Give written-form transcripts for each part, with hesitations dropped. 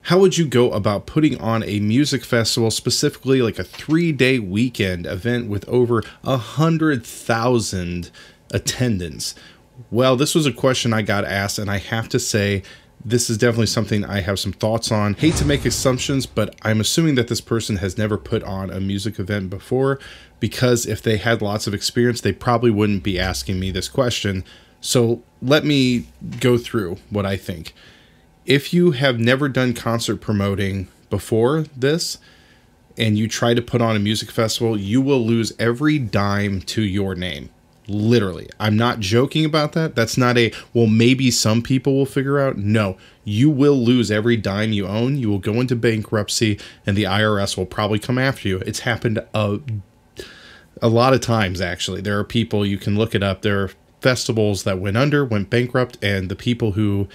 How would you go about putting on a music festival, specifically like a 3-day weekend event with over 100,000 attendants? Well, this was a question I got asked, and I have to say, this is definitely something I have some thoughts on. Hate to make assumptions, but I'm assuming that this person has never put on a music event before, because if they had lots of experience, they probably wouldn't be asking me this question. So let me go through what I think. If you have never done concert promoting before this, and you try to put on a music festival, you will lose every dime to your name. Literally. I'm not joking about that. That's not a, well, maybe some people will figure out. No, you will lose every dime you own. You will go into bankruptcy, and the IRS will probably come after you. It's happened a lot of times, actually. There are people, you can look it up, there are festivals that went bankrupt, and the people who,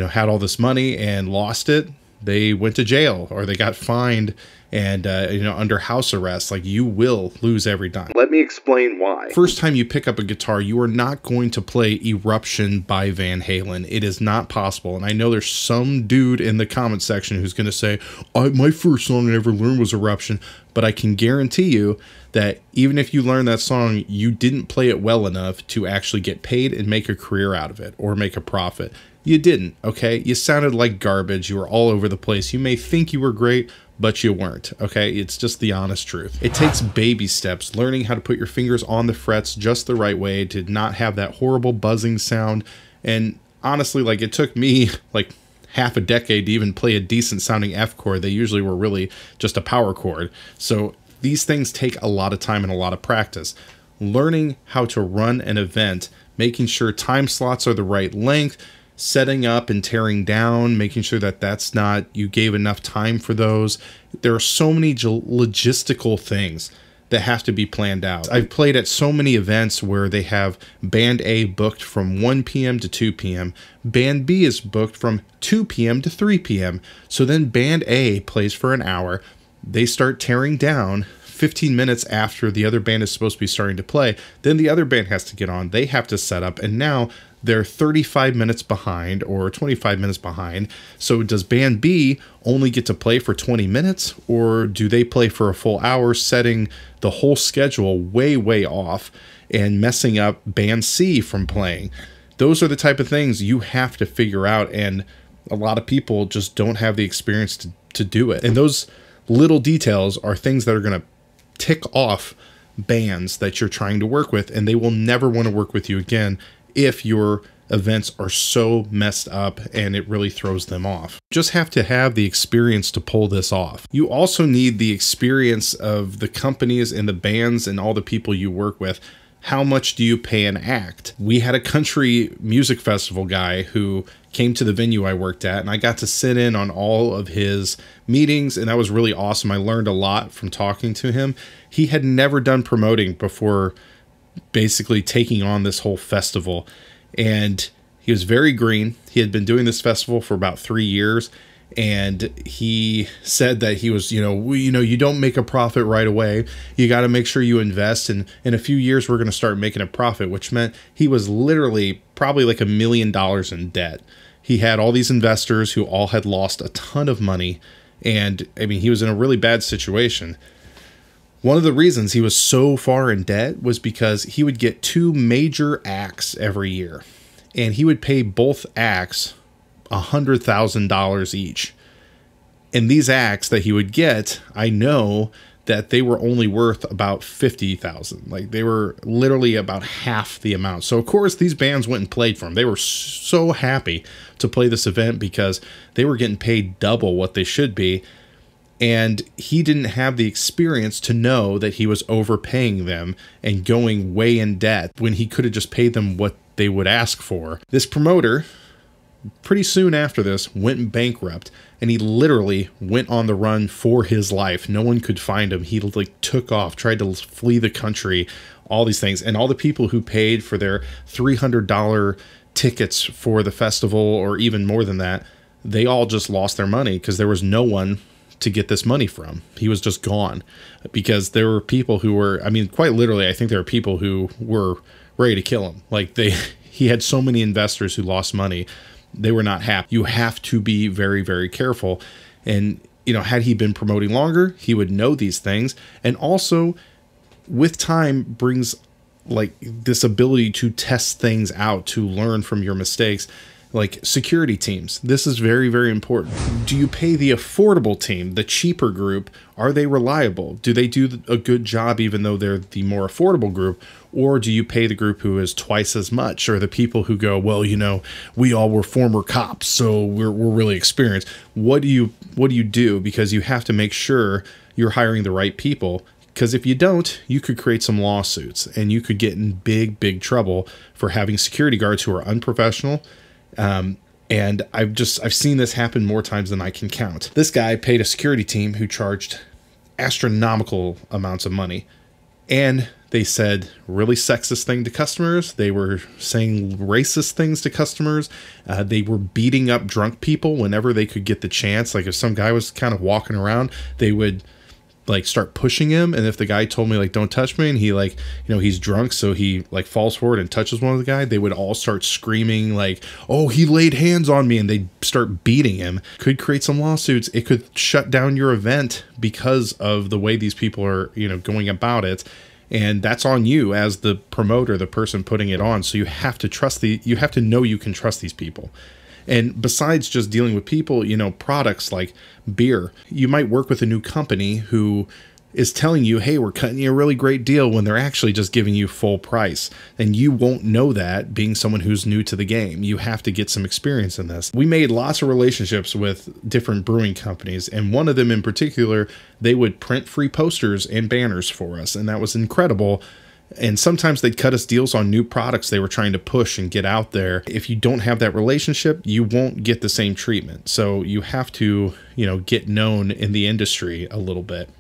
had all this money and lost it, they went to jail or they got fined and, under house arrest. Like, you will lose every dime. Let me explain why. First time you pick up a guitar, you are not going to play Eruption by Van Halen. It is not possible. And I know there's some dude in the comment section who's going to say, my first song I ever learned was Eruption. But I can guarantee you that even if you learn that song, you didn't play it well enough to actually get paid and make a career out of it or make a profit. You didn't, okay? You sounded like garbage. You were all over the place. You may think you were great, but you weren't, okay? It's just the honest truth. It takes baby steps, learning how to put your fingers on the frets just the right way to not have that horrible buzzing sound. And honestly, like, it took me like half a decade to even play a decent sounding F chord. They usually were really just a power chord. So these things take a lot of time and a lot of practice. Learning how to run an event, making sure time slots are the right length, setting up and tearing down, making sure that that's not, you gave enough time for those. There are so many logistical things that have to be planned out. I've played at so many events where they have band A booked from 1 p.m. to 2 p.m. Band B is booked from 2 p.m. to 3 p.m. So then band A plays for an hour. They start tearing down 15 minutes after the other band is supposed to be starting to play. Then the other band has to get on. They have to set up, and now they're 35 minutes behind or 25 minutes behind. So does band B only get to play for 20 minutes, or do they play for a full hour, setting the whole schedule way, way off and messing up band C from playing? Those are the type of things you have to figure out, and a lot of people just don't have the experience to do it. And those little details are things that are going to tick off bands that you're trying to work with, and they will never want to work with you again if your events are so messed up and it really throws them off. You just have to have the experience to pull this off. You also need the experience of the companies and the bands and all the people you work with. How much do you pay an act? We had a country music festival guy who came to the venue I worked at, and I got to sit in on all of his meetings, and that was really awesome. I learned a lot from talking to him. He had never done promoting before basically taking on this whole festival, and he was very green. He had been doing this festival for about 3 years, and he said that he was, you don't make a profit right away. You got to make sure you invest, and in a few years we're going to start making a profit, which meant he was literally probably like $1 million in debt. He had all these investors who all had lost a ton of money, and I mean, he was in a really bad situation. One of the reasons he was so far in debt was because he would get 2 major acts every year, and he would pay both acts $100,000 each. And these acts that he would get, I know that they were only worth about $50,000. Like, they were literally about half the amount. So of course these bands went and played for him. They were so happy to play this event because they were getting paid double what they should be. And he didn't have the experience to know that he was overpaying them and going way in debt when he could have just paid them what they would ask for. This promoter, pretty soon after this, went bankrupt, and he literally went on the run for his life. No one could find him. He took off, tried to flee the country, all these things. And all the people who paid for their $300 tickets for the festival, or even more than that, they all just lost their money because there was no one to get this money from. He was just gone, because there were people who were, I mean, quite literally, I think there were people who were ready to kill him. Like, he had so many investors who lost money They were not happy. You have to be very, very careful. And, you know, had he been promoting longer, he would know these things. And also, with time brings like this ability to test things out, to learn from your mistakes. Like security teams, this is very, very important. Do you pay the affordable team, the cheaper group? Are they reliable? Do they do a good job even though they're the more affordable group? Or do you pay the group who is twice as much, or the people who go, well, you know, we all were former cops, so we're really experienced? What do you do? Because you have to make sure you're hiring the right people. Because if you don't, you could create some lawsuits and you could get in big, big trouble for having security guards who are unprofessional. And I've seen this happen more times than I can count. This guy paid a security team who charged astronomical amounts of money, and they said really sexist thing to customers. They were saying racist things to customers. They were beating up drunk people whenever they could get the chance. Like if some guy was kind of walking around, they would like start pushing him, and if the guy told me like don't touch me, and he like, you know, he's drunk, so he like falls forward and touches one of the guy, they would all start screaming like, oh, he laid hands on me, and they'd start beating him. Could create some lawsuits. It could shut down your event because of the way these people are, you know, going about it. And that's on you as the promoter, the person putting it on. So you have to you have to know you can trust these people. And besides just dealing with people, you know, products like beer, you might work with a new company who is telling you, hey, we're cutting you a really great deal, when they're actually just giving you full price. And you won't know that being someone who's new to the game. You have to get some experience in this. We made lots of relationships with different brewing companies, and one of them in particular, they would print free posters and banners for us, and that was incredible. And sometimes they'd cut us deals on new products they were trying to push and get out there. If you don't have that relationship, you won't get the same treatment. So you have to, you know, get known in the industry a little bit.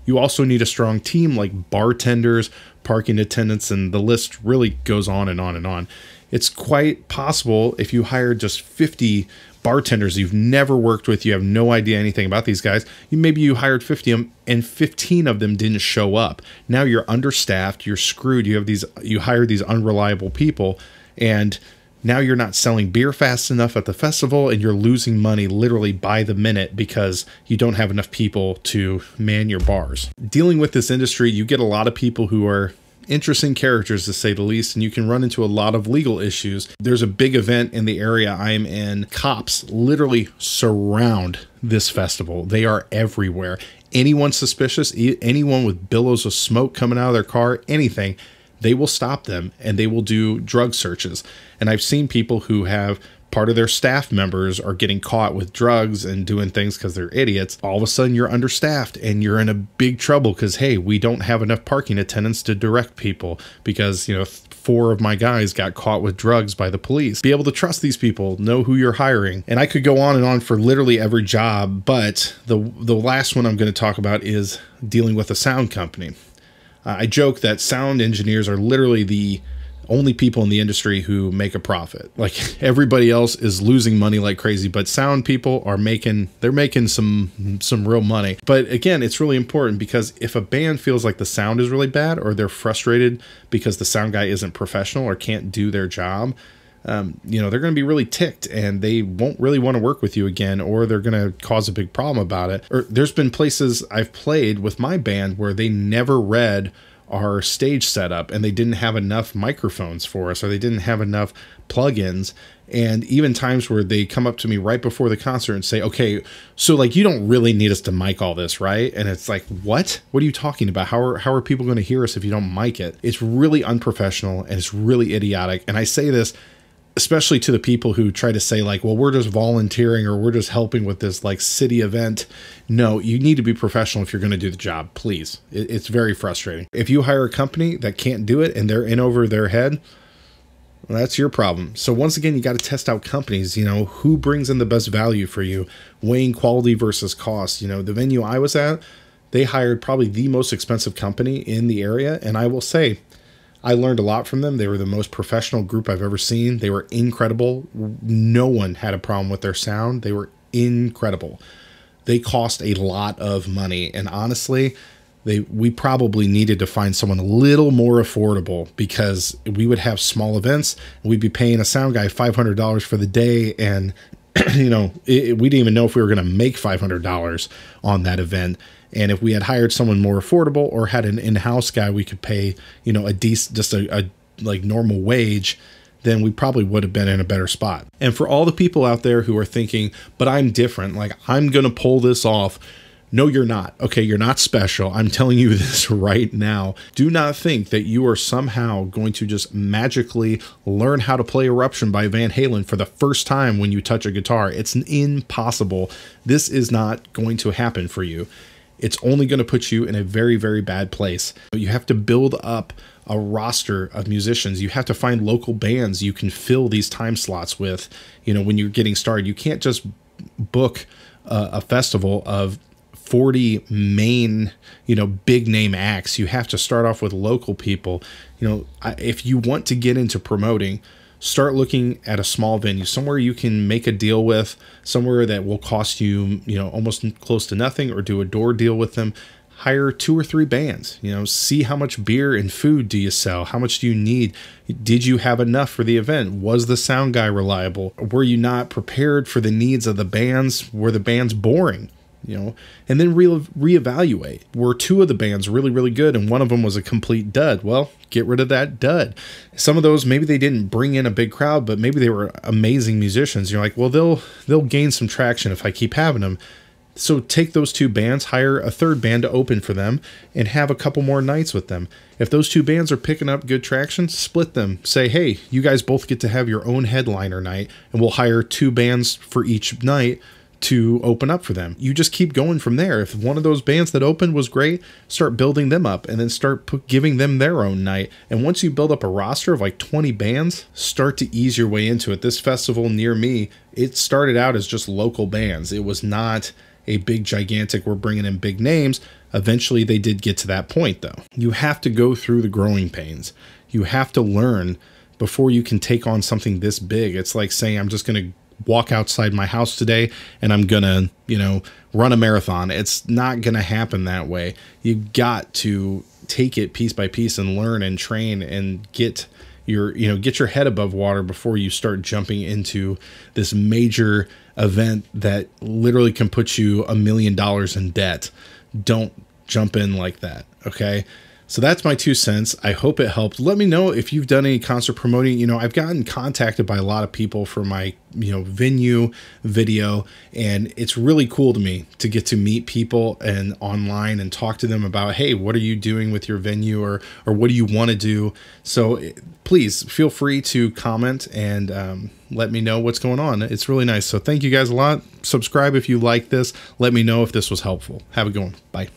You also need a strong team like bartenders, parking attendants, and the list really goes on and on and on. It's quite possible if you hire just 50 bartenders you've never worked with, you have no idea anything about these guys, maybe you hired 50 of them and 15 of them didn't show up. Now you're understaffed, you're screwed, you hired these unreliable people, and now you're not selling beer fast enough at the festival, and you're losing money literally by the minute because you don't have enough people to man your bars. Dealing with this industry, you get a lot of people who are interesting characters, to say the least, and you can run into a lot of legal issues. There's a big event in the area I'm in. Cops literally surround this festival. They are everywhere. Anyone suspicious, anyone with billows of smoke coming out of their car, anything, they will stop them and they will do drug searches. And I've seen people who have part of their staff members are getting caught with drugs and doing things because they're idiots. All of a sudden you're understaffed and you're in a big trouble because, hey, we don't have enough parking attendants to direct people because, you know, 4 of my guys got caught with drugs by the police. Be able to trust these people, know who you're hiring. And I could go on and on for literally every job, but the last one I'm going to talk about is dealing with a sound company. I joke that sound engineers are literally the only people in the industry who make a profit. Like everybody else is losing money like crazy, but sound people are making some real money. But again, it's really important because if a band feels like the sound is really bad, or they're frustrated because the sound guy isn't professional or can't do their job, you know, they're going to be really ticked and they won't really want to work with you again, or they're going to cause a big problem about it. Or there's been places I've played with my band where they never read our stage setup and they didn't have enough microphones for us, or they didn't have enough plugins. And even times where they come up to me right before the concert and say, okay, so like, you don't really need us to mic all this, right? And it's like, what are you talking about? How are people going to hear us if you don't mic it? It's really unprofessional and it's really idiotic. And I say this especially to the people who try to say like, well, we're just volunteering or we're just helping with this like city event. No, you need to be professional if you're going to do the job, please. It's very frustrating. If you hire a company that can't do it and they're in over their head, well, that's your problem. So once again, you got to test out companies, you know, who brings in the best value for you, weighing quality versus cost. You know, the venue I was at, they hired probably the most expensive company in the area. And I will say, I learned a lot from them. They were the most professional group I've ever seen. They were incredible. No one had a problem with their sound. They were incredible. They cost a lot of money. And honestly, we probably needed to find someone a little more affordable, because we would have small events and we'd be paying a sound guy $500 for the day. And, you know, we didn't even know if we were going to make $500 on that event. And if we had hired someone more affordable or had an in-house guy we could pay, you know, a decent, just a like normal wage, then we probably would have been in a better spot. And for all the people out there who are thinking, but I'm different, like I'm going to pull this off. No, you're not. Okay, you're not special. I'm telling you this right now. Do not think that you are somehow going to just magically learn how to play Eruption by Van Halen for the first time when you touch a guitar. It's impossible. This is not going to happen for you. It's only going to put you in a very, very bad place. You have to build up a roster of musicians. You have to find local bands you can fill these time slots with, you know, when you're getting started. You can't just book a festival of 40 main, you know, big name acts. You have to start off with local people. You know, if you want to get into promoting, start looking at a small venue, somewhere you can make a deal with, somewhere that will cost you, you know, almost close to nothing, or do a door deal with them. Hire 2 or 3 bands, you know, see how much beer and food do you sell? How much do you need? Did you have enough for the event? Was the sound guy reliable? Were you not prepared for the needs of the bands? Were the bands boring? You know, and then reevaluate. Were 2 of the bands really, really good and one of them was a complete dud? Well, get rid of that dud. Some of those, maybe they didn't bring in a big crowd, but maybe they were amazing musicians. You're like, well, they'll gain some traction if I keep having them. So take those 2 bands, hire a 3rd band to open for them, and have a couple more nights with them. If those 2 bands are picking up good traction, split them. Say, hey, you guys both get to have your own headliner night, and we'll hire 2 bands for each night to open up for them. You just keep going from there. If one of those bands that opened was great, start building them up, and then start giving them their own night. And once you build up a roster of like 20 bands, start to ease your way into it. This festival near me, it started out as just local bands. It was not a big, gigantic, we're bringing in big names. Eventually they did get to that point though. You have to go through the growing pains. You have to learn before you can take on something this big. It's like saying, I'm just going to walk outside my house today and I'm going to, you know, run a marathon. It's not going to happen that way. You got to take it piece by piece and learn and train and get your head above water before you start jumping into this major event that literally can put you $1 million in debt. Don't jump in like that. Okay. So that's my 2 cents. I hope it helped. Let me know if you've done any concert promoting. You know, I've gotten contacted by a lot of people for my, you know, venue video, and it's really cool to me to get to meet people and online and talk to them about, hey, what are you doing with your venue, or what do you want to do? So please feel free to comment and let me know what's going on. It's really nice. So thank you guys a lot. Subscribe if you like this. Let me know if this was helpful. Have a good one. Bye.